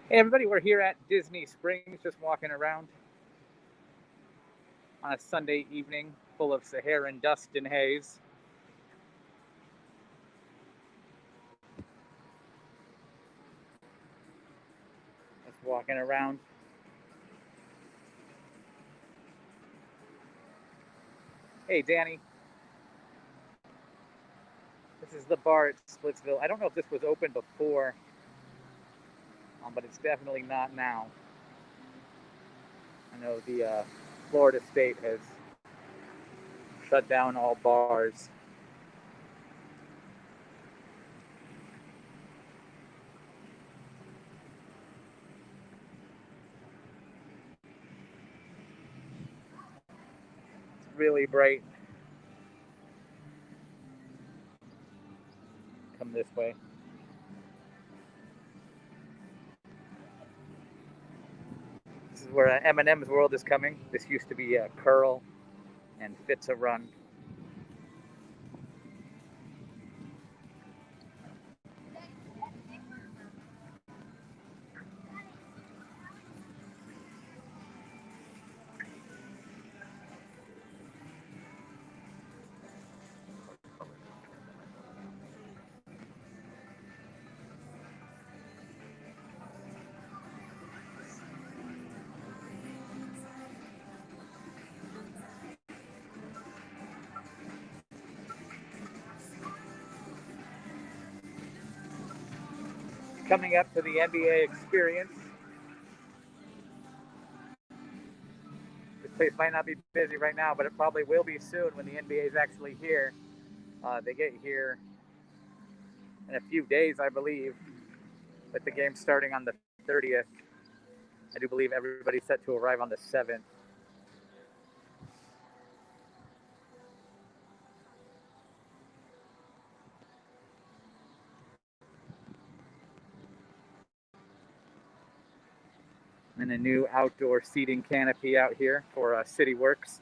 Hey, everybody, we're here at Disney Springs, just walking around on a Sunday evening full of Saharan dust and haze. Just walking around. Hey, Danny, this is the bar at Splitsville. I don't know if this was open before, but it's definitely not now. I know the Florida state has shut down all bars. It's really bright. Come this way. This is where Eminem's World is coming. This used to be Curl and Fitz a Run. Coming up to the NBA Experience. This place might not be busy right now, but it probably will be soon when the NBA is actually here. They get here in a few days, I believe, with the game starting on the 30th. I do believe everybody's set to arrive on the 7th. And a new outdoor seating canopy out here for City Works.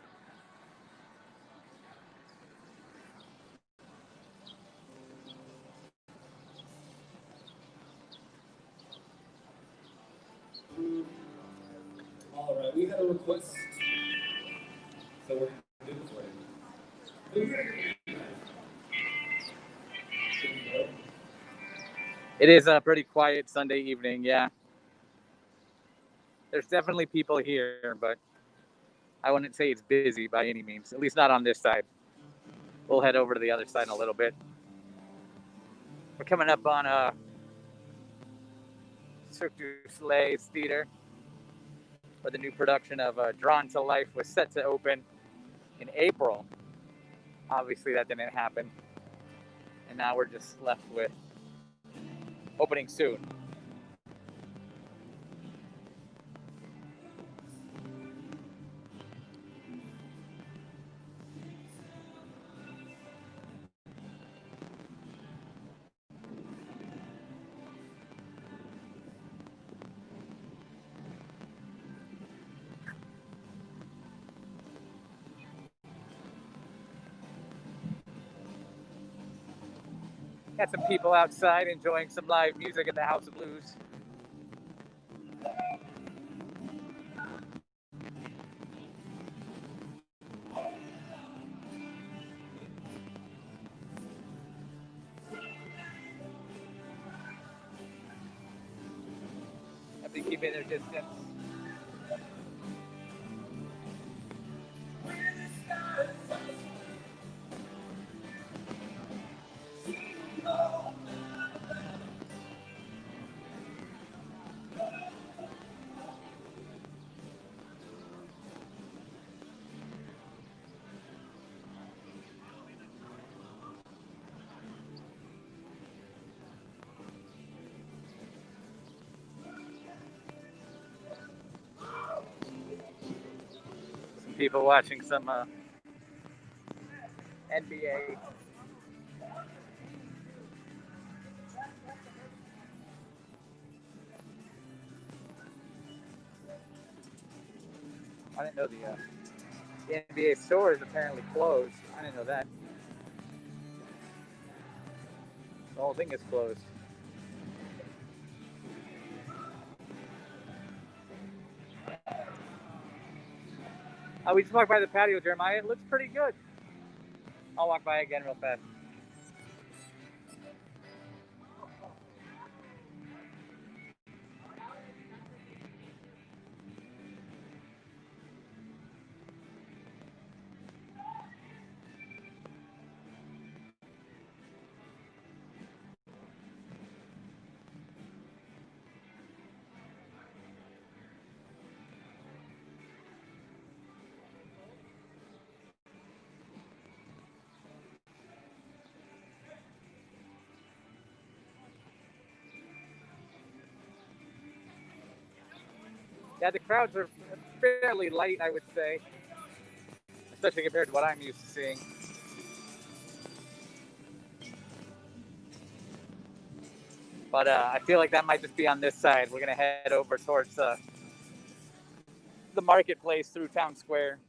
All right, we had a request, so we're gonna do it for you. It is a pretty quiet Sunday evening, yeah. There's definitely people here, but I wouldn't say it's busy by any means, at least not on this side. We'll head over to the other side in a little bit. We're coming up on Cirque du Soleil's theater, where the new production of Drawn to Life was set to open in April. Obviously, that didn't happen. And now we're just left with opening soon. Got some people outside enjoying some live music at the House of Blues. Have to keep in their distance. Some people watching some NBA. I didn't know the NBA store is apparently closed. I didn't know that. The whole thing is closed. We just walked by the patio, Jeremiah. It looks pretty good. I'll walk by again real fast. Yeah, the crowds are fairly light, I would say, especially compared to what I'm used to seeing. But I feel like that might just be on this side. We're gonna head over towards the marketplace through Town Square,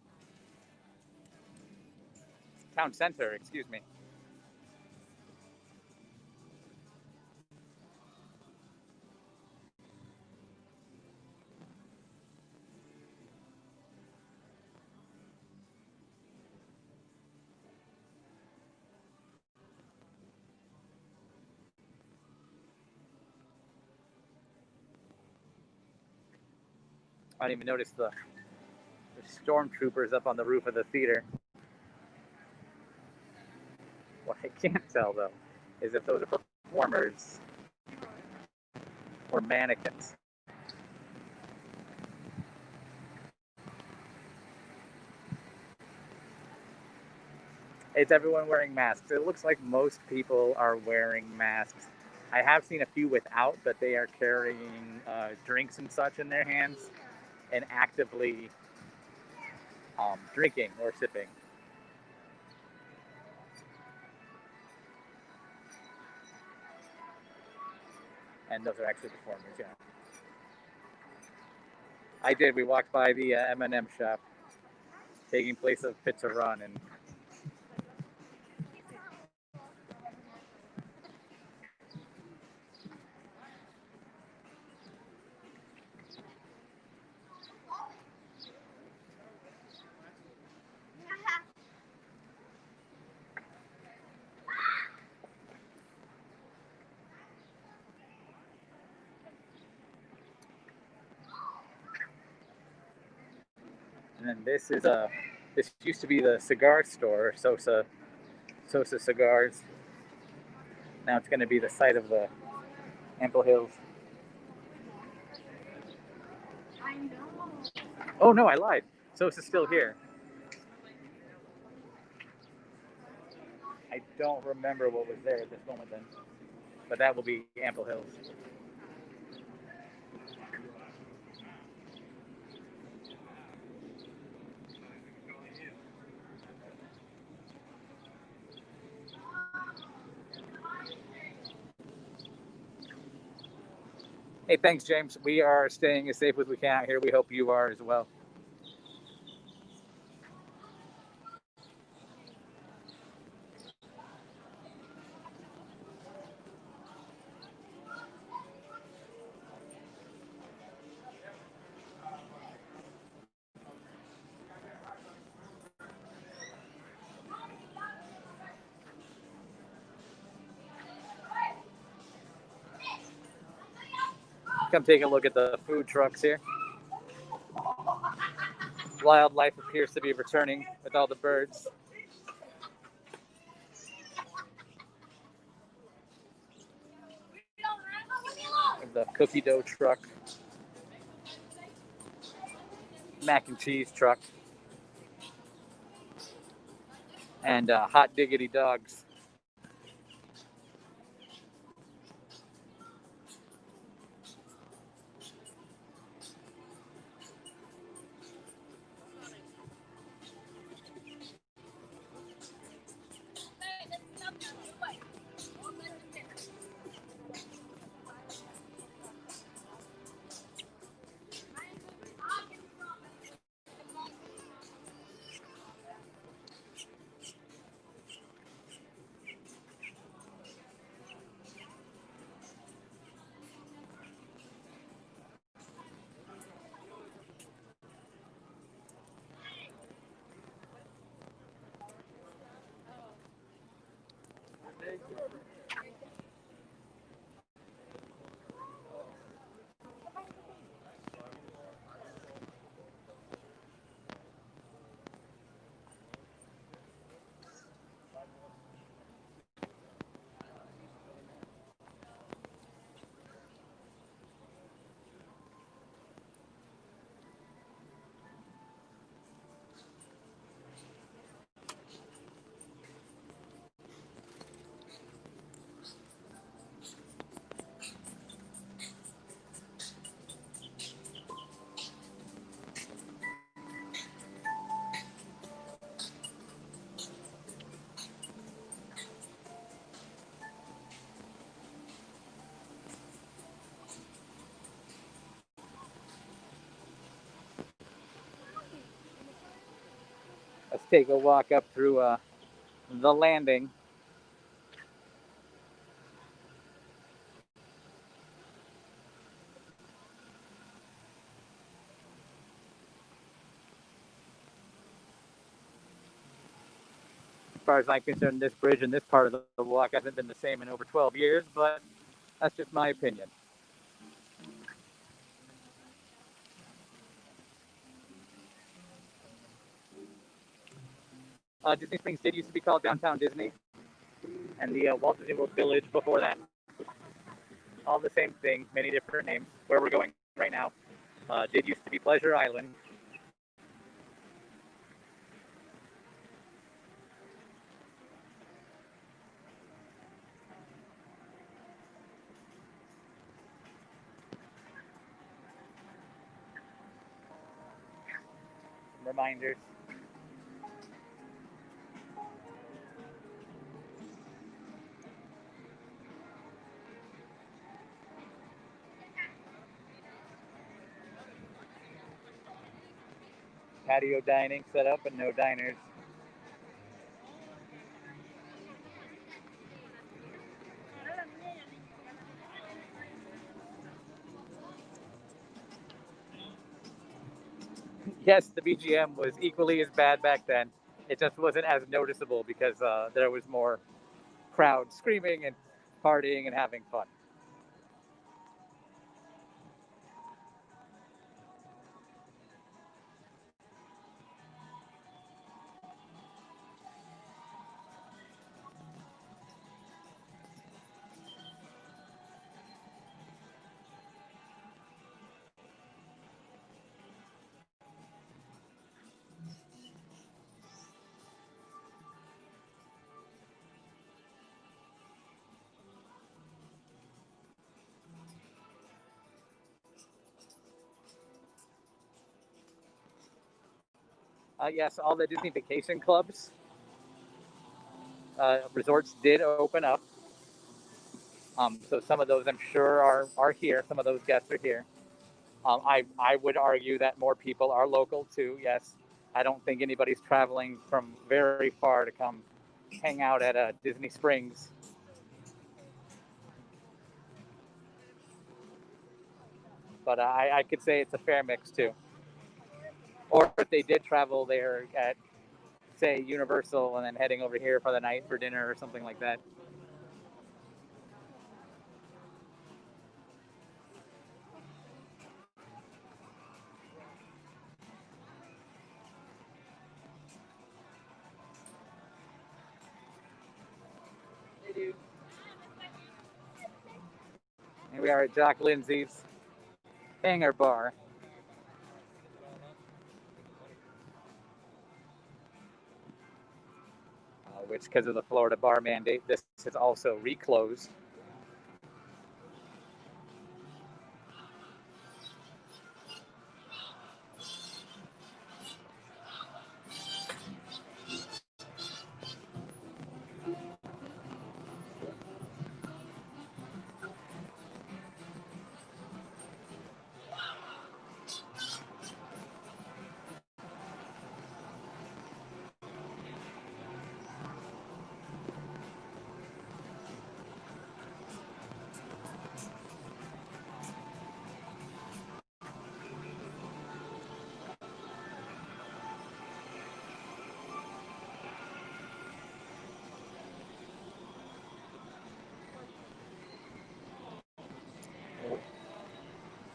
Town Center, excuse me. I didn't even notice the stormtroopers up on the roof of the theater. What I can't tell though is if those are performers or mannequins. It's everyone wearing masks. It looks like most people are wearing masks. I have seen a few without, but they are carrying drinks and such in their hands and actively drinking or sipping. And those are actually performers, yeah. I did. We walked by the M&M shop, taking place of Pizza Run, and then this used to be the cigar store, Sosa Cigars. Now it's going to be the site of the Ample Hills. Oh no, I lied. Sosa's still here. I don't remember what was there at this moment then, but that will be Ample Hills. Hey, thanks, James. We are staying as safe as we can out here. We hope you are as well. Come take a look at the food trucks here. Wildlife appears to be returning with all the birds. The cookie dough truck, mac and cheese truck, and hot diggity dogs. take a walk up through the landing. As far as I'm concerned, this bridge and this part of the walk hasn't been the same in over 12 years, but that's just my opinion. Disney Springs did used to be called Downtown Disney, and the Walt Disney World Village before that. All the same thing, many different names. Where we're going right now did used to be Pleasure Island. Reminders. Patio dining set up and no diners. Yes, the BGM was equally as bad back then. It just wasn't as noticeable because there was more crowd screaming and partying and having fun. Yes, all the Disney vacation clubs, resorts did open up. So some of those I'm sure are here. Some of those guests are here. I would argue that more people are local too. Yes, I don't think anybody's traveling from very far to come hang out at Disney Springs. But I could say it's a fair mix too. Or if they did travel there at, say, Universal and then heading over here for the night for dinner or something like that. And we are at Jock Lindsay's Hangar Bar. Which, because of the Florida bar mandate, this is also reclosed.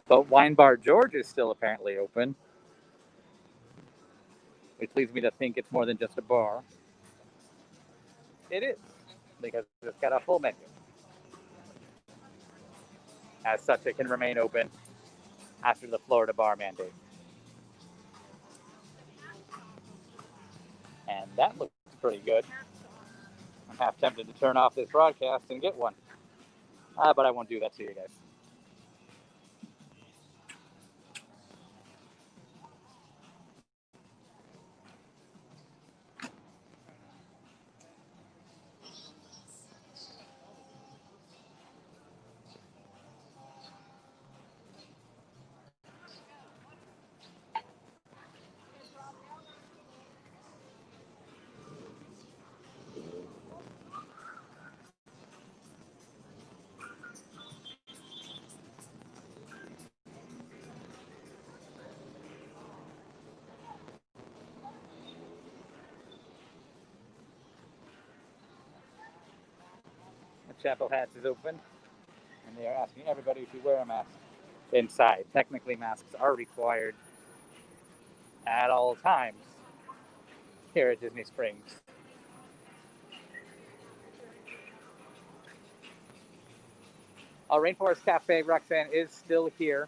But Wine Bar George is still apparently open, which leads me to think it's more than just a bar. It is, because it's got a full menu. As such, it can remain open after the Florida bar mandate. And that looks pretty good. I'm half tempted to turn off this broadcast and get one. But I won't do that to you guys. Chapel Hats is open, and they are asking everybody to wear a mask inside. Technically, masks are required at all times here at Disney Springs. Rainforest Cafe, Roxanne, is still here.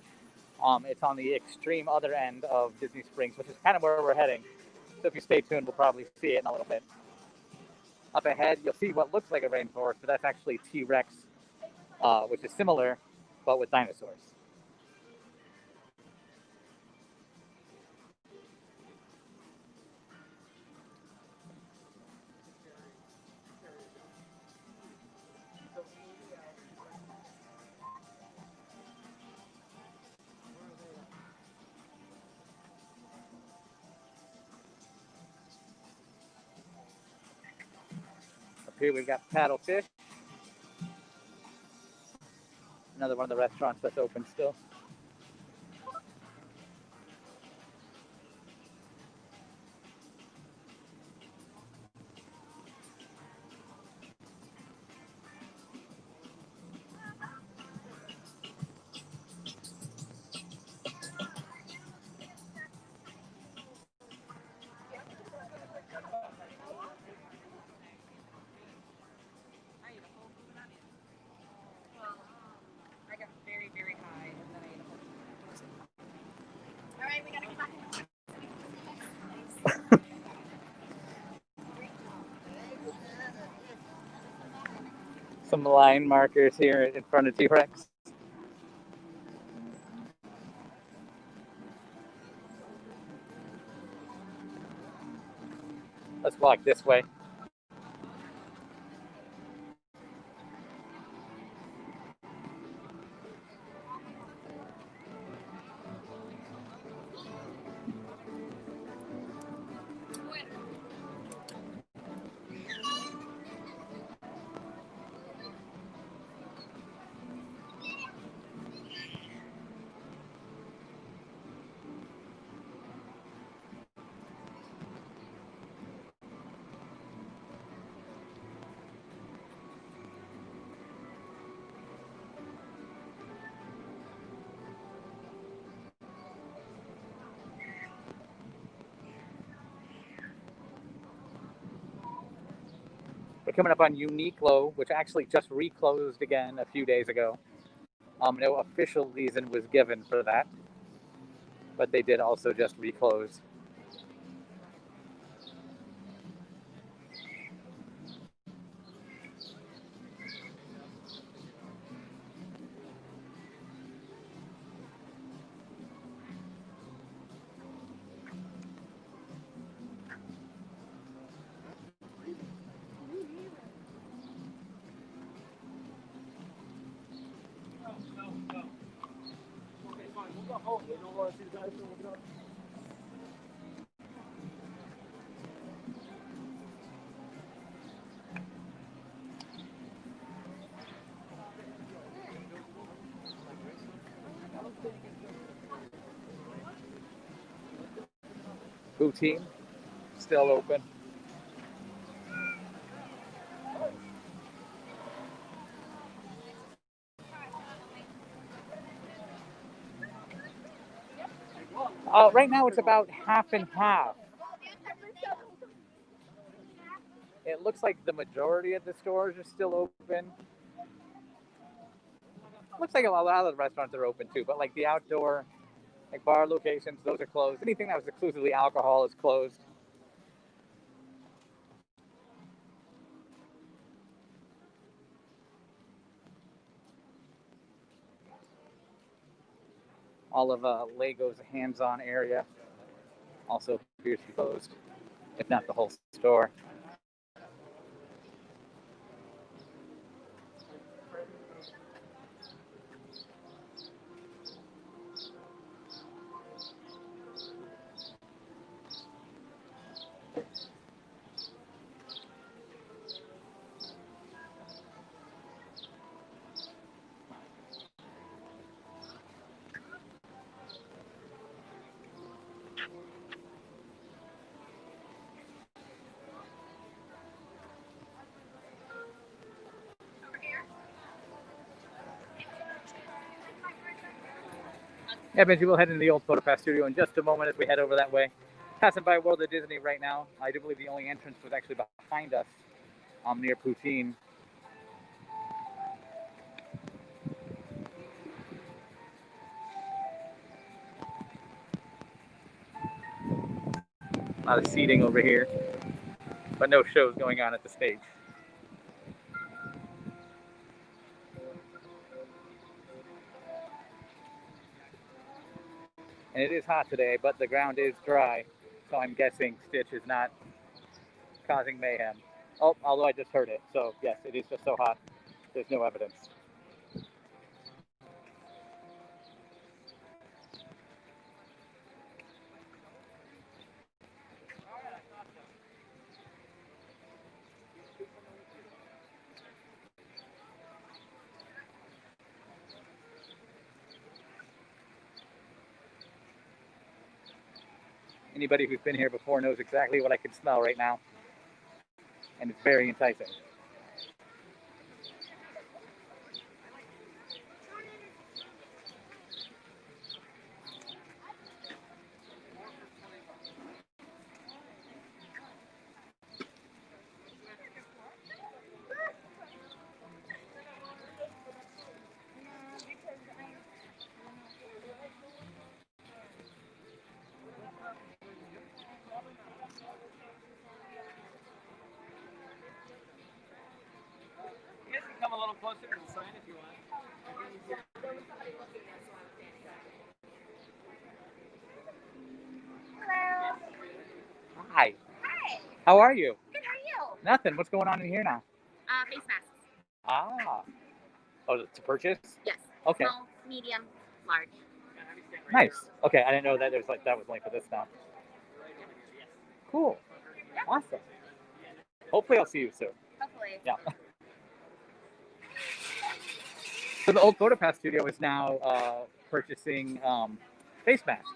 It's on the extreme other end of Disney Springs, which is kind of where we're heading. So if you stay tuned, we'll probably see it in a little bit. Up ahead, you'll see what looks like a rainforest, but that's actually T-Rex, which is similar, but with dinosaurs. Up here we've got Paddlefish, another one of the restaurants that's open still. Some line markers here in front of T-Rex. Let's walk this way. We're coming up on Uniqlo, which actually just reclosed again a few days ago. No official reason was given for that, but they did also just reclose. Poutine, still open. Right now it's about half and half. It looks like the majority of the stores are still open. Looks like a lot of the restaurants are open too, but like the outdoor, like bar locations, those are closed. Anything that was exclusively alcohol is closed. All of Lego's hands-on area also appears to be closed, if not the whole store. Yeah, Benji, we'll head into the old PhotoPass studio in just a moment as we head over that way. Passing by World of Disney right now. I do believe the only entrance was actually behind us, near Poutine. A lot of seating over here, but no shows going on at the stage. And it is hot today, but the ground is dry, so I'm guessing Stitch is not causing mayhem. Oh, although I just heard it, so yes, it is just so hot. There's no evidence. Anybody who's been here before knows exactly what I can smell right now, and it's very enticing. You guys can come a little closer to the sign if you want. Hello. Hi. Hi. How are you? Good. How are you? Nothing. What's going on in here now? Face masks. Ah. Oh, to purchase? Yes. Okay. Small, medium, large. Nice. Okay, I didn't know that there's like that was linked for this now. Cool. Awesome. Hopefully I'll see you soon. Hopefully. Yeah. So the old PhotoPass studio is now purchasing face masks.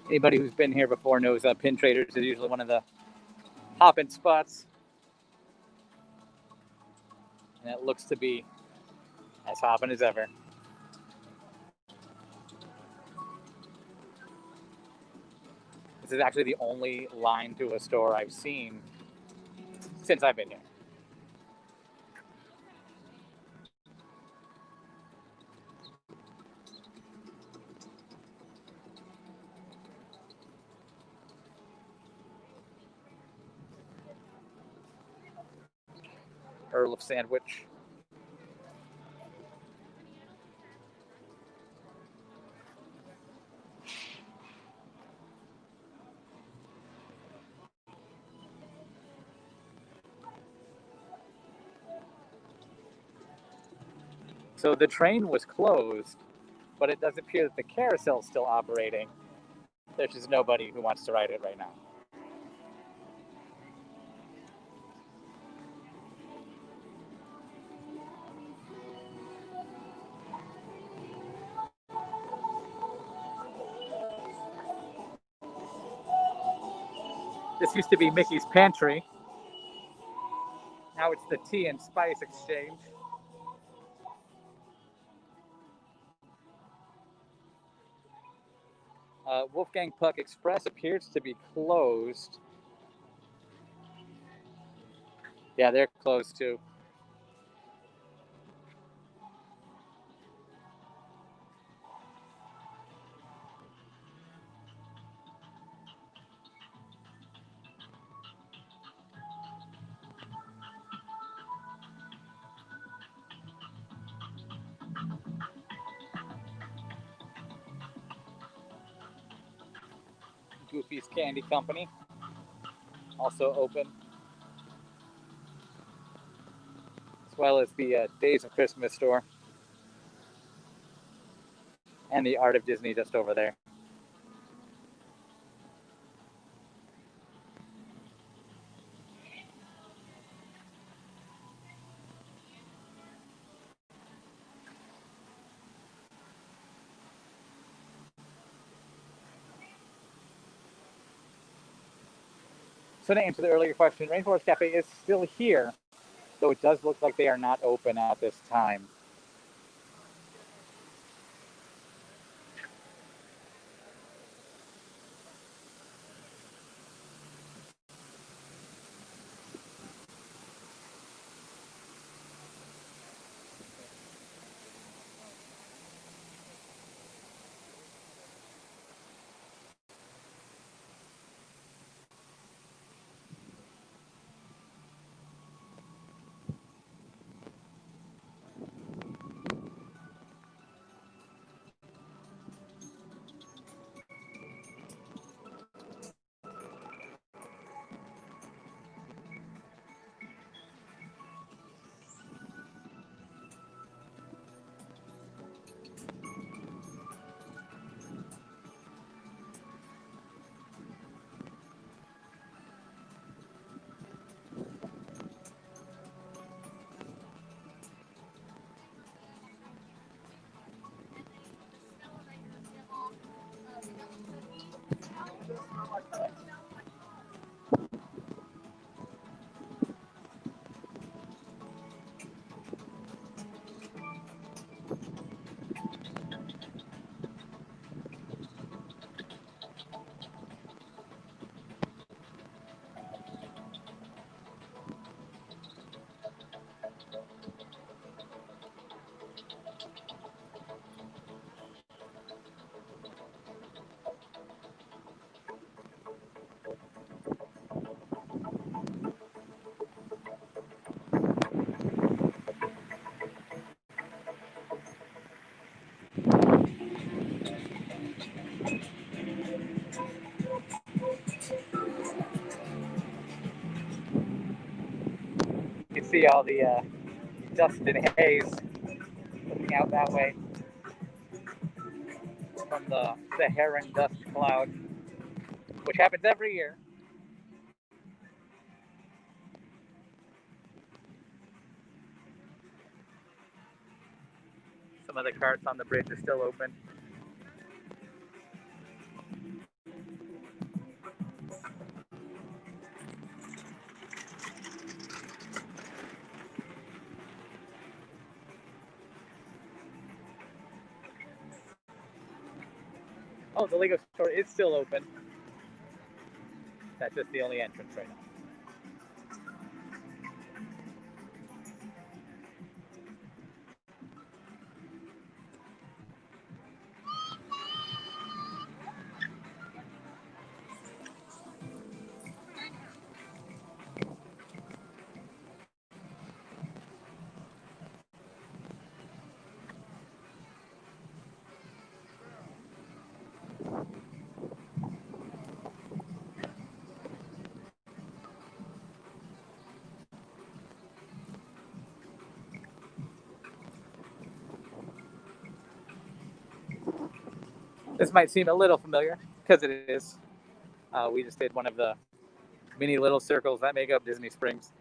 Anybody who's been here before knows Pin Traders is usually one of the hopping spots. And it looks to be as hopping as ever. This is actually the only line to a store I've seen since I've been here. Earl of Sandwich. So the train was closed, but it does appear that the carousel is still operating. There's just nobody who wants to ride it right now. This used to be Mickey's Pantry. Now it's the Tea and Spice Exchange. Wolfgang Puck Express appears to be closed. Yeah, they're closed too. Goofy's Candy Company, also open, as well as the Days of Christmas store and the Art of Disney just over there. So to answer the earlier question, Rainforest Cafe is still here, though it does look like they are not open at this time. You can see all the dust and haze looking out that way from the heron dust cloud, which happens every year. Some of the carts on the bridge are still open. Oh, the Lego store is still open. That's just the only entrance right now. This might seem a little familiar because it is. We just did one of the mini little circles that make up Disney Springs.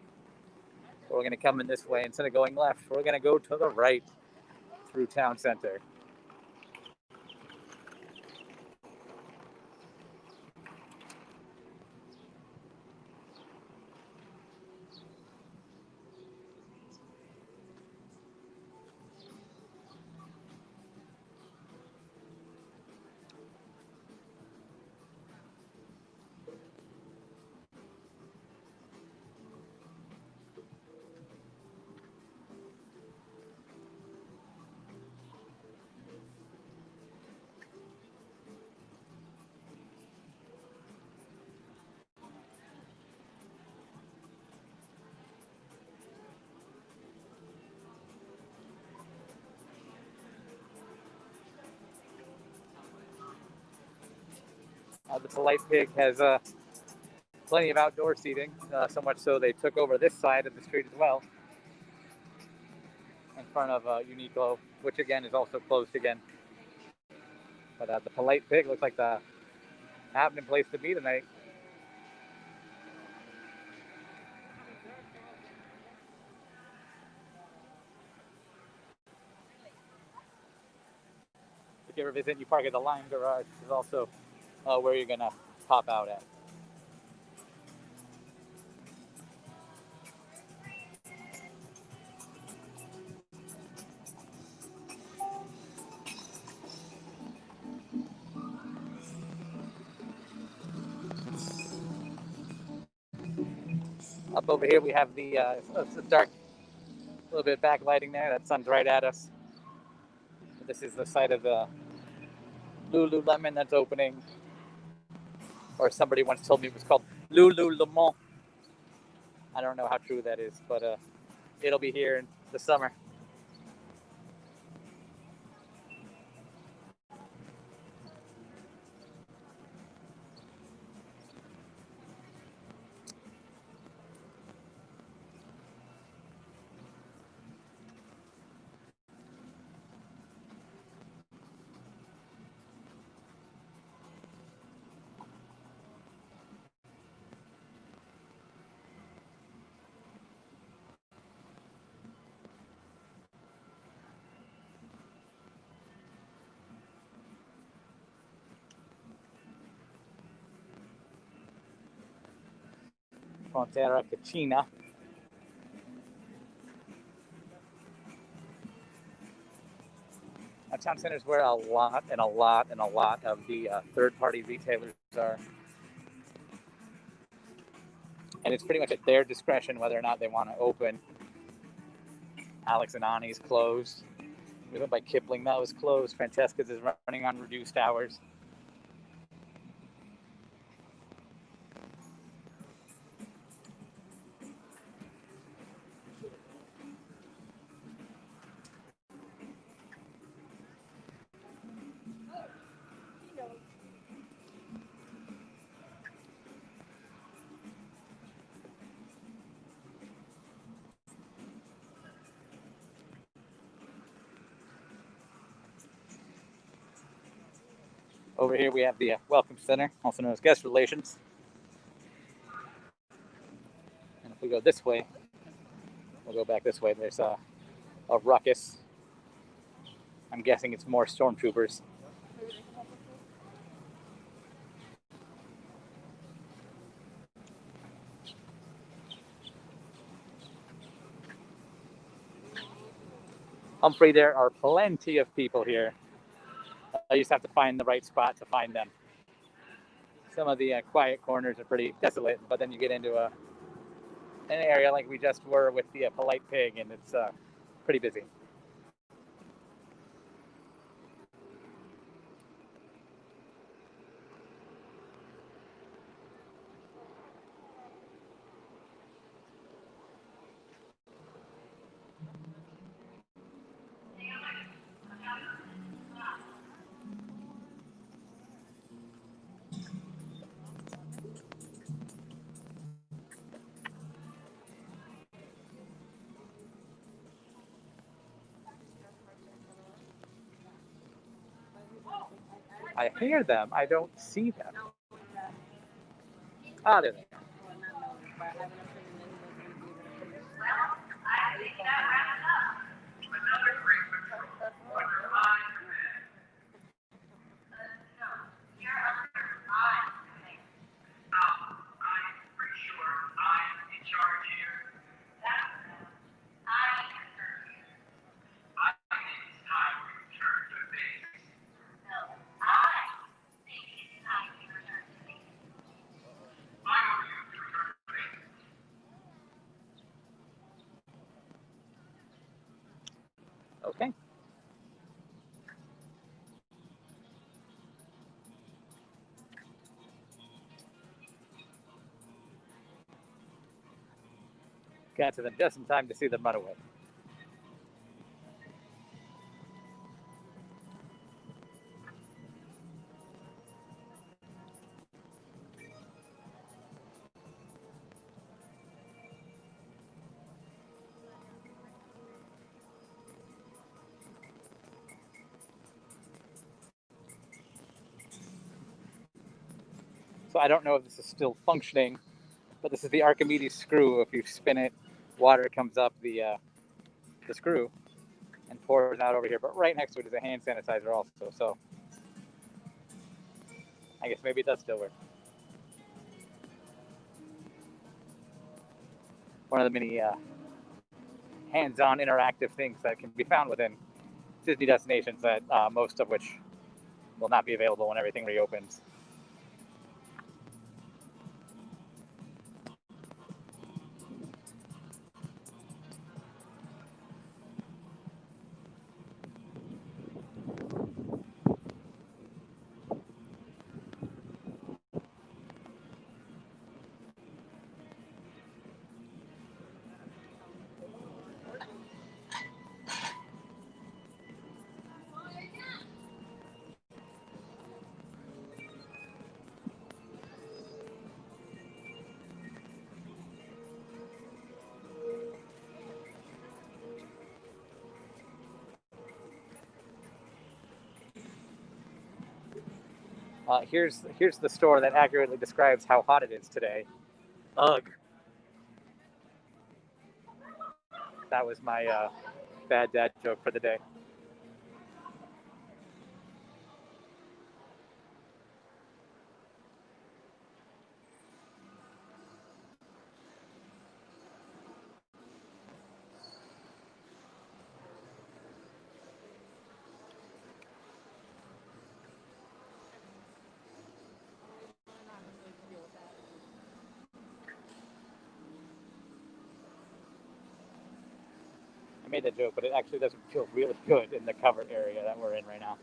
We're going to come in this way instead of going left. We're going to go to the right through town center. The Polite Pig has plenty of outdoor seating, so much so they took over this side of the street as well, in front of Uniqlo, which again is also closed again. But the Polite Pig looks like the happening place to be tonight. If you ever visit New Park at the Lime Garage, is also where you're gonna pop out at. Up over here we have the it's dark, a little bit of backlighting there. That sun's right at us. This is the site of the Lululemon that's opening, or somebody once told me it was called Lululemon. I don't know how true that is, but it'll be here in the summer. Frontera Caccina. Now, town center is where a lot of the third-party retailers are. And it's pretty much at their discretion whether or not they want to open. Alex and Ani's closed. We went by Kipling, that was closed. Francesca's is running on reduced hours. Over here we have the Welcome Center, also known as Guest Relations. And if we go this way, we'll go back this way. There's a ruckus. I'm guessing it's more stormtroopers. Humphrey, there are plenty of people here. I just have to find the right spot to find them. Some of the quiet corners are pretty desolate, but then you get into an area like we just were with the Polite Pig, and it's pretty busy. I hear them. I don't see them. Ah, there they are. Okay. Got to them just in time to see them run away. So I don't know if this is still functioning, but this is the Archimedes screw. If you spin it, water comes up the screw and pours out over here. But right next to it is a hand sanitizer also. So I guess maybe it does still work. One of the many hands-on interactive things that can be found within Disney destinations, that most of which will not be available when everything reopens. Here's the store that accurately describes how hot it is today. Ugh. That was my bad dad joke for the day. I made that joke, but it actually doesn't feel really good in the covered area that we're in right now.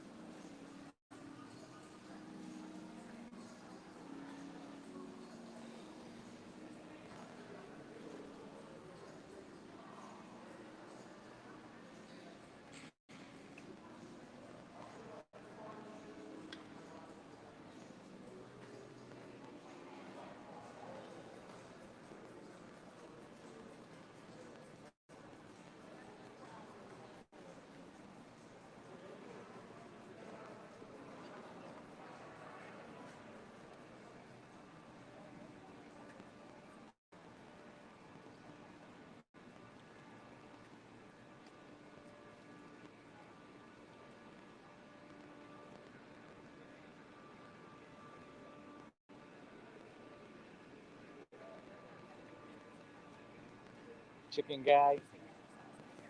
Chicken guy,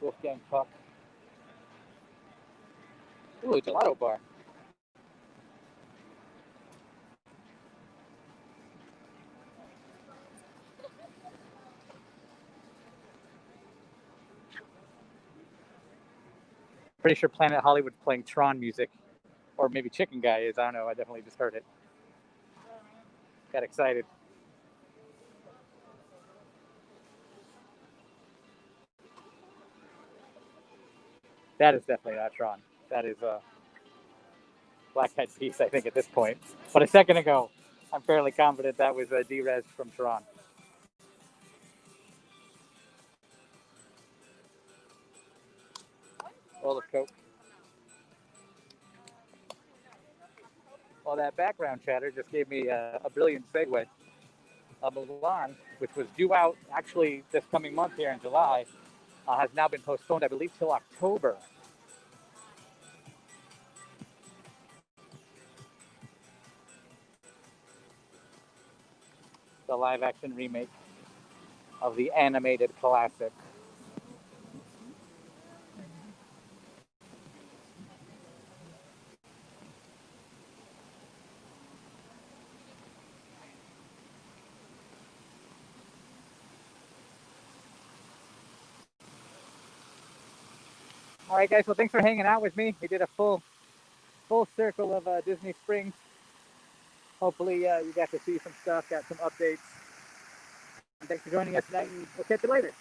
Wolfgang Puck. Ooh, a gelato bar. Pretty sure Planet Hollywood's playing Tron music, or maybe Chicken Guy is. I don't know. I definitely just heard it. Got excited. That is definitely not Tron. That is Black Eyed Peas, I think, at this point. But a second ago, I'm fairly confident that was D-Res from Tron. Bowl of Coke. Well, that background chatter just gave me a brilliant segue. Mulan, which was due out actually this coming month here in July, has now been postponed, I believe, till October. The live-action remake of the animated classic. All right, guys. Well, thanks for hanging out with me. We did a full circle of Disney Springs. Hopefully, you got to see some stuff, got some updates. And thanks for joining us tonight, and we'll catch you later.